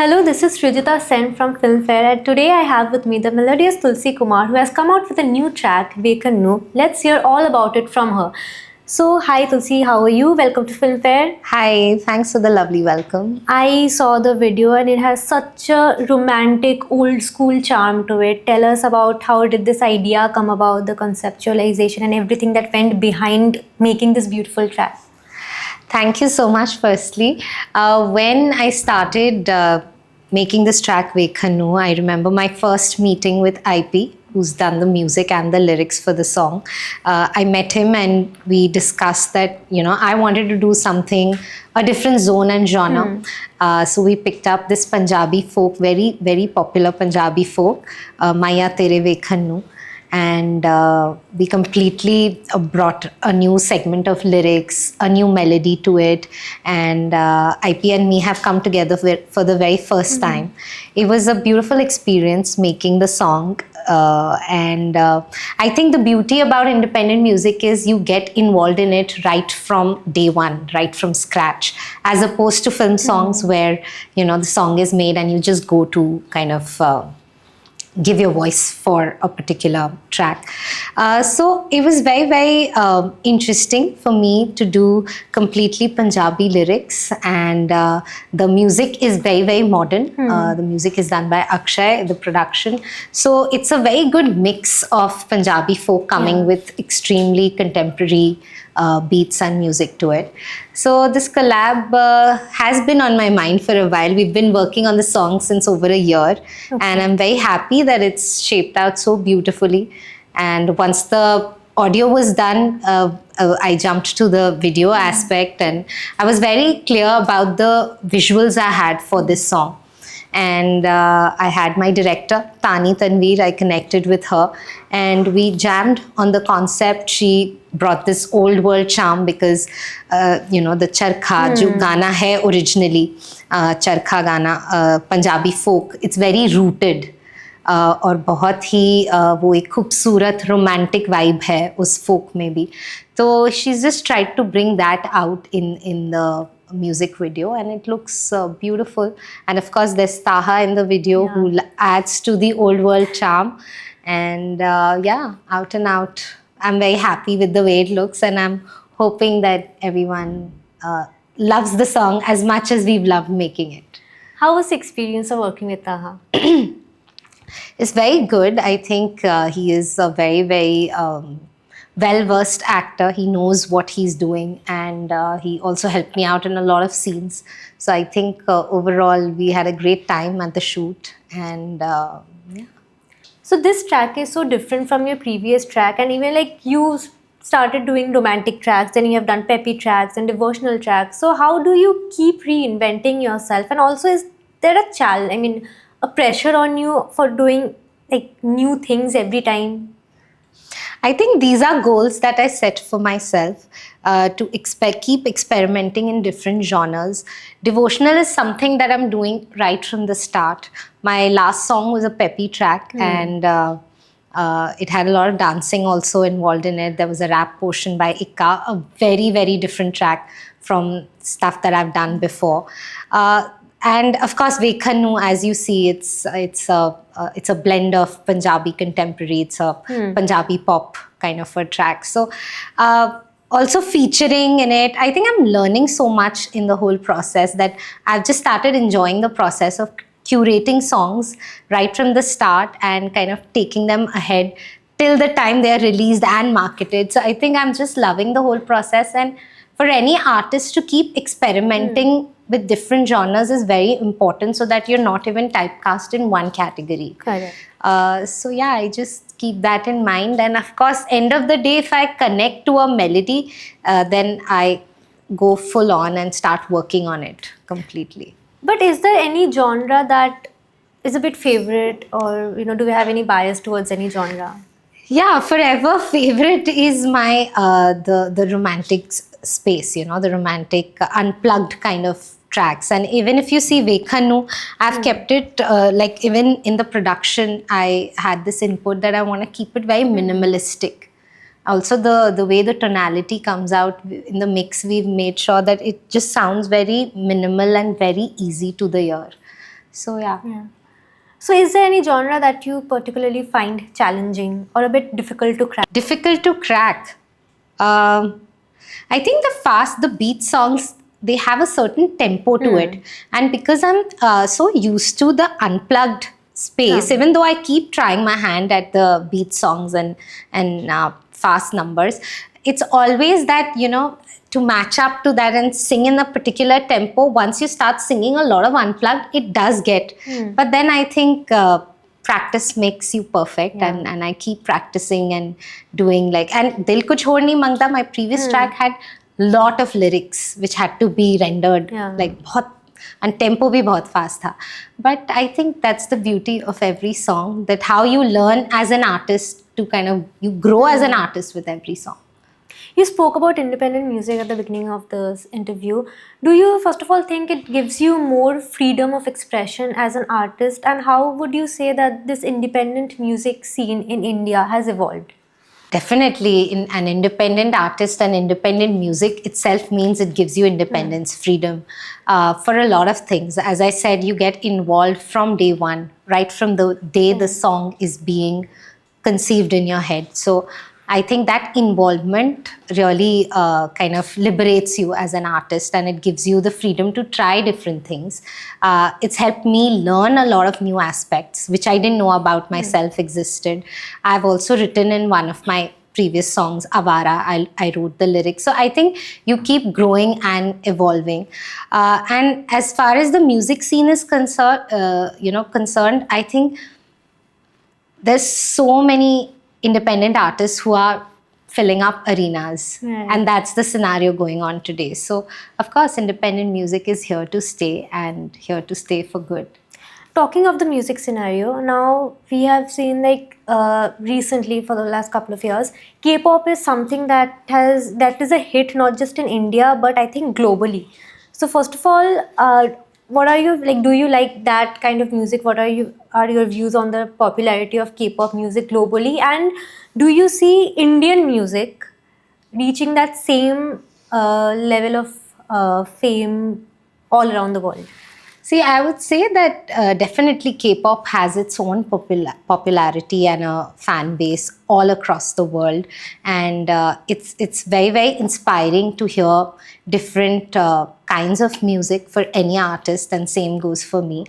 Hello, this is Srijita Sen from Filmfare, and today I have with me the melodious Tulsi Kumar, who has come out with a new track, Vekannu. Let's hear all about it from her. So, hi Tulsi, how are you? Welcome to Filmfare. Hi, thanks for the lovely welcome. I saw the video and it has such a romantic, old school charm to it. Tell us about how did this idea come about, the conceptualization and everything that went behind making this beautiful track. Thank you so much, firstly. When I started making this track, Vekannu, I remember my first meeting with IP, who's done the music and the lyrics for the song. I met him and we discussed that, I wanted to do something, a different zone and genre. So we picked up this Punjabi folk, very, very popular Punjabi folk, Maya Tere Vekannu. And we completely brought a new segment of lyrics, a new melody to it, and IP and me have come together for the very first time. It was a beautiful experience making the song, and I think the beauty about independent music is you get involved in it right from day one, right from scratch, as opposed to film songs where the song is made and you just go to kind of give your voice for a particular track. So it was very, very interesting for me to do completely Punjabi lyrics, and the music is very, very modern. The music is done by Akshay, the production. So it's a very good mix of Punjabi folk coming with extremely contemporary beats and music to it. So this collab has been on my mind for a while. We've been working on the song since over a year, and I'm very happy that it's shaped out so beautifully. And once the audio was done, I jumped to the video aspect, and I was very clear about the visuals I had for this song. And I had my director, Tani Tanveer, I connected with her and we jammed on the concept. She brought this old world charm because, the charkha, jo gana hai originally, charkha gana, Punjabi folk, it's very rooted. और बहुत ही वो एक खूबसूरत romantic vibe है उस folk में भी. So she's just tried to bring that out in the music video, and it looks beautiful. And of course there's Taha in the video who adds to the old world charm, and out and out I'm very happy with the way it looks, and I'm hoping that everyone loves the song as much as we've loved making it. How was the experience of working with Taha? It's very good. I think he is a very, very well-versed actor. He knows what he's doing, and he also helped me out in a lot of scenes. So I think overall we had a great time at the shoot, and So this track is so different from your previous track, and even like you started doing romantic tracks, then you have done peppy tracks and devotional tracks. So how do you keep reinventing yourself? And also, is there a challenge? I mean, a pressure on you for doing like new things every time? I think these are goals that I set for myself, to keep experimenting in different genres. Devotional is something that I'm doing right from the start. My last song was a peppy track, and it had a lot of dancing also involved in it. There was a rap portion by Ikka, a very, very different track from stuff that I've done before. And of course, Vekannu, as you see, it's a blend of Punjabi contemporary. It's a Punjabi pop kind of a track. So also featuring in it, I think I'm learning so much in the whole process that I've just started enjoying the process of curating songs right from the start and kind of taking them ahead till the time they are released and marketed. So I think I'm just loving the whole process, and for any artist to keep experimenting with different genres is very important, so that you're not even typecast in one category. Correct. So yeah, I just keep that in mind, and of course, end of the day, if I connect to a melody, then I go full on and start working on it completely. But is there any genre that is a bit favorite, or do we have any bias towards any genre? Yeah, forever favorite is my the romantic space, the romantic unplugged kind of tracks. And even if you see Vekannu, I've kept it like even in the production, I had this input that I want to keep it very minimalistic. Also, the way the tonality comes out in the mix, we've made sure that it just sounds very minimal and very easy to the ear. So yeah. Yeah. So is there any genre that you particularly find challenging or a bit difficult to crack? Difficult to crack. Um, I think the beat songs, they have a certain tempo to it. And because I'm so used to the unplugged space, even though I keep trying my hand at the beat songs and fast numbers, it's always that, to match up to that and sing in a particular tempo. Once you start singing a lot of unplugged, it does get. But then I think practice makes you perfect, and I keep practicing and doing and Dil Kuch Hor Nahi Mangta, my previous track had lot of lyrics which had to be rendered बहुत, and tempo भी बहुत fast था. But I think that's the beauty of every song, that how you learn as an artist to you grow as an artist with every song. You spoke about independent music at the beginning of this interview. Do you, first of all, think it gives you more freedom of expression as an artist? And how would you say that this independent music scene in India has evolved? Definitely, in an independent artist and independent music itself means it gives you independence, freedom for a lot of things. As I said, you get involved from day one, right from the day the song is being conceived in your head. So I think that involvement really kind of liberates you as an artist, and it gives you the freedom to try different things. It's helped me learn a lot of new aspects, which I didn't know about myself existed. I've also written in one of my previous songs, Avara, I wrote the lyrics. So I think you keep growing and evolving. And as far as the music scene is concerned, I think there's so many independent artists who are filling up arenas, and that's the scenario going on today. So of course independent music is here to stay, and here to stay for good. Talking of the music scenario, now we have seen recently for the last couple of years, K-pop is something that is a hit not just in India but I think globally. So first of all, what are you like? Do you like that kind of music? What are your views on the popularity of K-pop music globally? And do you see Indian music reaching that same level of fame all around the world? See, I would say that definitely K-pop has its own popularity and a fan base all across the world, and it's very, very inspiring to hear different kinds of music for any artist, and same goes for me.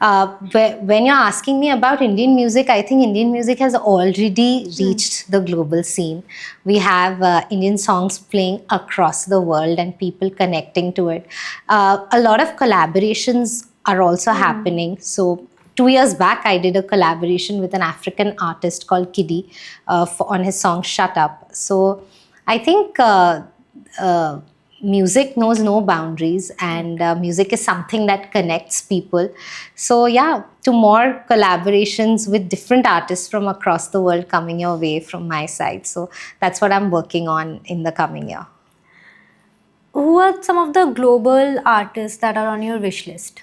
When you're asking me about Indian music, I think Indian music has already reached the global scene. We have Indian songs playing across the world and people connecting to it. A lot of collaborations are also happening. So 2 years back, I did a collaboration with an African artist called Kiddy on his song Shut Up. So I think music knows no boundaries, and music is something that connects people. So yeah, to more collaborations with different artists from across the world coming your way from my side. So that's what I'm working on in the coming year. Who are some of the global artists that are on your wish list?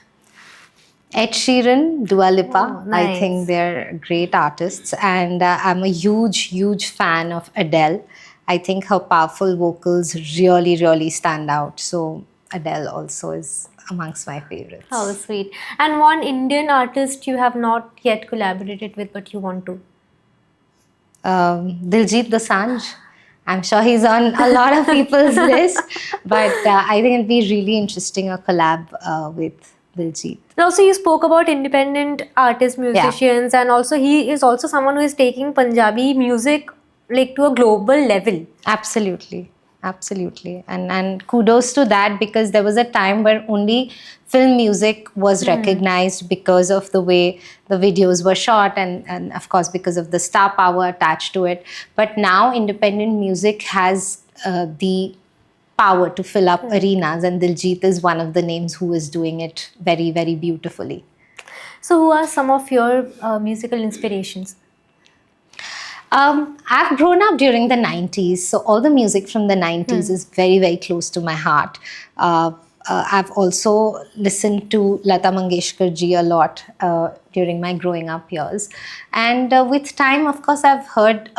Ed Sheeran, Dua Lipa. Oh, nice. I think they're great artists, and I'm a huge fan of Adele. I think her powerful vocals really, really stand out. So Adele also is amongst my favorites. Oh, sweet. And one Indian artist you have not yet collaborated with, but you want to? Diljit Dosanjh. I'm sure he's on a lot of people's list, but I think it'd be really interesting a collab with Diljit. And also, you spoke about independent artists, musicians, and also he is also someone who is taking Punjabi music to a global level. Absolutely. And kudos to that, because there was a time where only film music was recognized because of the way the videos were shot, and of course because of the star power attached to it. But now independent music has the power to fill up arenas, and Diljit is one of the names who is doing it very, very beautifully. So who are some of your musical inspirations? I've grown up during the 90s, so all the music from the 90s is very, very close to my heart. I've also listened to Lata Mangeshkar ji a lot during my growing up years. And with time, of course, I've heard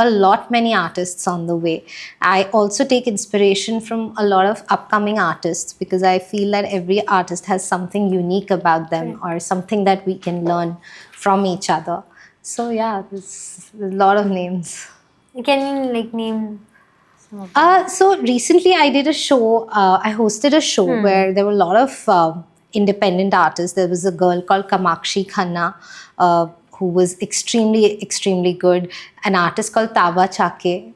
many artists on the way. I also take inspiration from a lot of upcoming artists because I feel that every artist has something unique about them or something that we can learn from each other. So yeah, there's a lot of names. Can you like name some of them? So recently I did a show, I hosted a show where there were a lot of independent artists. There was a girl called Kamakshi Khanna who was extremely, extremely good. An artist called Taba Chake,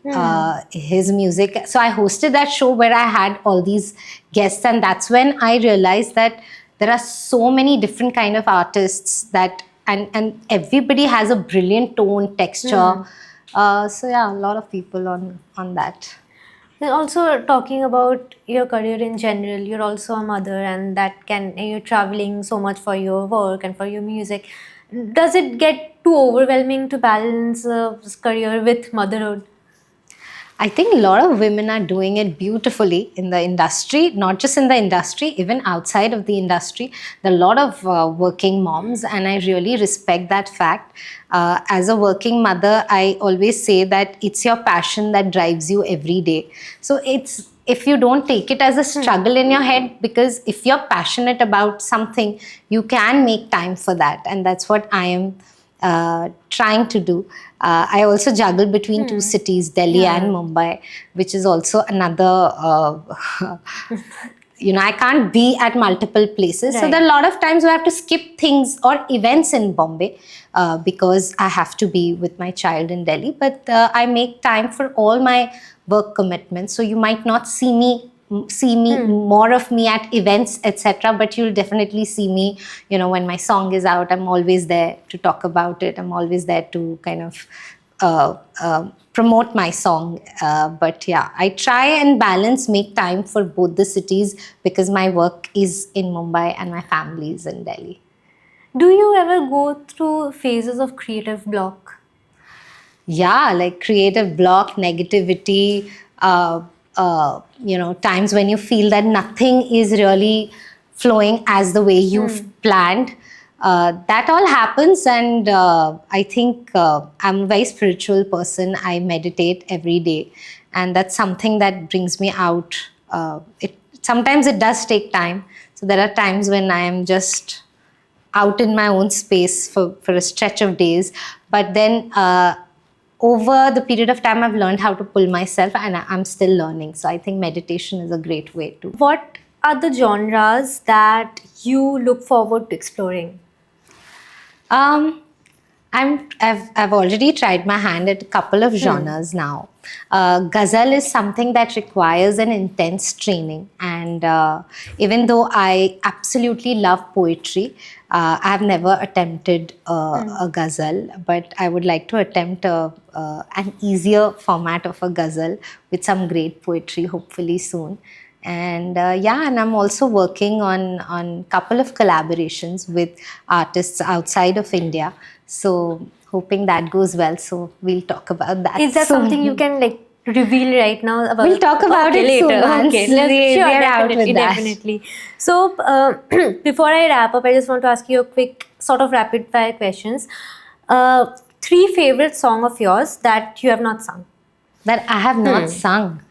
his music. So I hosted that show where I had all these guests, and that's when I realized that there are so many different kind of artists that, and everybody has a brilliant tone, texture. So yeah, a lot of people on that. And also talking about your career in general, you're also a mother, and you're traveling so much for your work and for your music. Does it get too overwhelming to balance this career with motherhood? I think a lot of women are doing it beautifully in the industry, not just in the industry, even outside of the industry. There are a lot of working moms, and I really respect that fact. As a working mother, I always say that it's your passion that drives you every day. So if you don't take it as a struggle in your head, because if you're passionate about something, you can make time for that. And that's what I am trying to do. I also juggle between two cities, Delhi and Mumbai, which is also another, I can't be at multiple places. So there are a lot of times where I have to skip things or events in Bombay because I have to be with my child in Delhi. But I make time for all my work commitments. So you might not see me more of me at events, etc., but you'll definitely see me, when my song is out. I'm always there to talk about it. I'm always there to kind of promote my song. But yeah, I try and make time for both the cities because my work is in Mumbai and my family is in Delhi. Do you ever go through phases of creative block? Yeah, like creative block, negativity, times when you feel that nothing is really flowing as the way you've planned. That all happens, and I think I'm a very spiritual person. I meditate every day, and that's something that brings me out. Sometimes it does take time. So there are times when I am just out in my own space for a stretch of days. But then over the period of time, I've learned how to pull myself, and I'm still learning. So I think meditation is a great way to. What are the genres that you look forward to exploring? I've already tried my hand at a couple of genres now. Ghazal is something that requires an intense training, and even though I absolutely love poetry, I've never attempted a ghazal, but I would like to attempt an easier format of a ghazal with some great poetry, hopefully soon. And and I'm also working on couple of collaborations with artists outside of India. So hoping that goes well. So we'll talk about that. Is that soon. something you can reveal right now? We'll talk about it later. Soon once Sure, out with that. Definitely. So before I wrap up, I just want to ask you a quick sort of rapid fire questions. 3 favorite song of yours that you have not sung. That I have not sung.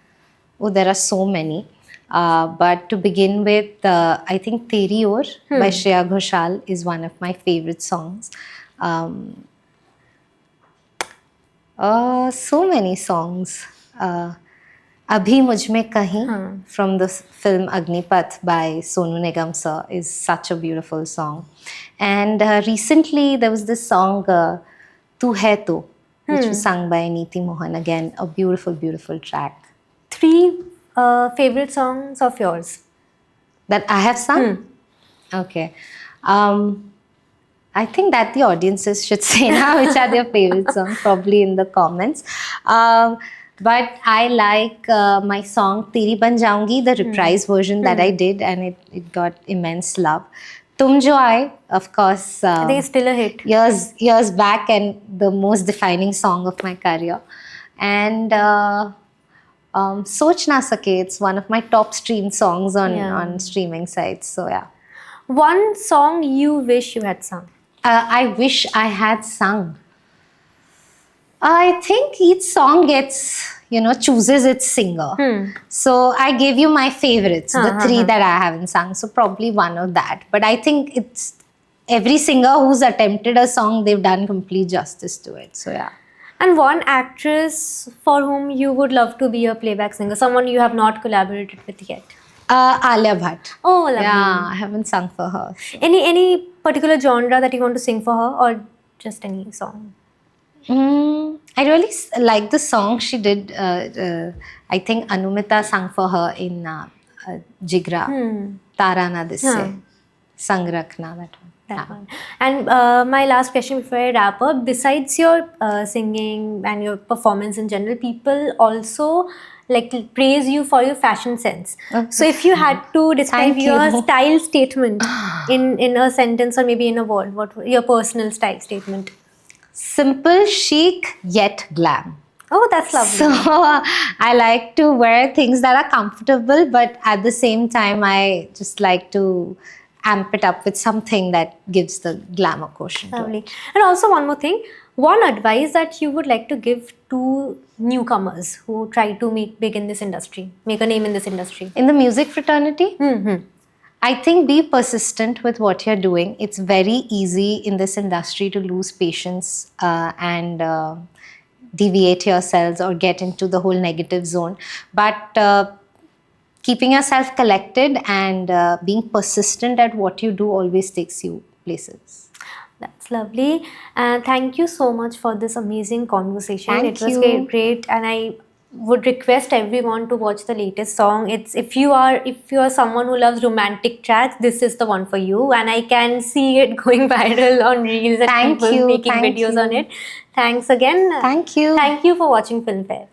Oh, there are so many. But to begin with, I think Teri Or by Shreya Ghoshal is one of my favorite songs. So many songs. Abhi Mujh Mein Kahin from the film Agnipath by Sonu Nigam sir is such a beautiful song. And recently there was this song Tu Hai To, which was sung by Neeti Mohan. Again, a beautiful, beautiful track. 3 favorite songs of yours that I have sung? Okay. I think that the audiences should say now which are their favorite songs, probably in the comments. But I like my song Teri Ban Jaungi, the reprise version that I did, and it got immense love. Tum Jo Aaye, of course. I think it's still a hit. Years back, and the most defining song of my career. And Soch Na Sake, it's one of my top streamed songs on, Yeah. on streaming sites. So yeah. One song you wish you had sung. I wish I had sung. I think each song gets, chooses its singer. So I gave you my favorites, the three that I haven't sung. So probably one of that. But I think it's every singer who's attempted a song, they've done complete justice to it. So yeah. And one actress for whom you would love to be a playback singer, someone you have not collaborated with yet. Alia Bhatt. Oh, lovely. Yeah, I haven't sung for her. Any particular genre that you want to sing for her, or just any song? I really like the song she did. I think Anumita sang for her in Jigra. Tara Na Disse. Yeah. Sang Rakhna, that one. That one. And my last question before I wrap up, besides your singing and your performance in general, people also praise you for your fashion sense. So if you had to describe Thank your you. style statement in a sentence or maybe in a word, what your personal style statement? Simple, chic, yet glam. Oh, that's lovely. So I like to wear things that are comfortable, but at the same time, I just like to amp it up with something that gives the glamour quotient to it. Lovely. And also one more thing, one advice that you would like to give to newcomers who try to make big in this industry, make a name in this industry. In the music fraternity, Mm-hmm. I think be persistent with what you're doing. It's very easy in this industry to lose patience and deviate yourselves or get into the whole negative zone. But keeping yourself collected and being persistent at what you do always takes you places. That's lovely. And thank you so much for this amazing conversation. Thank It was you. great. And I would request everyone to watch the latest song. It's if you are someone who loves romantic tracks, this is the one for you. And I can see it going viral on Reels and Thank people you. making Thank videos you. on it. Thanks again. Thank you. Thank you for watching Filmfare.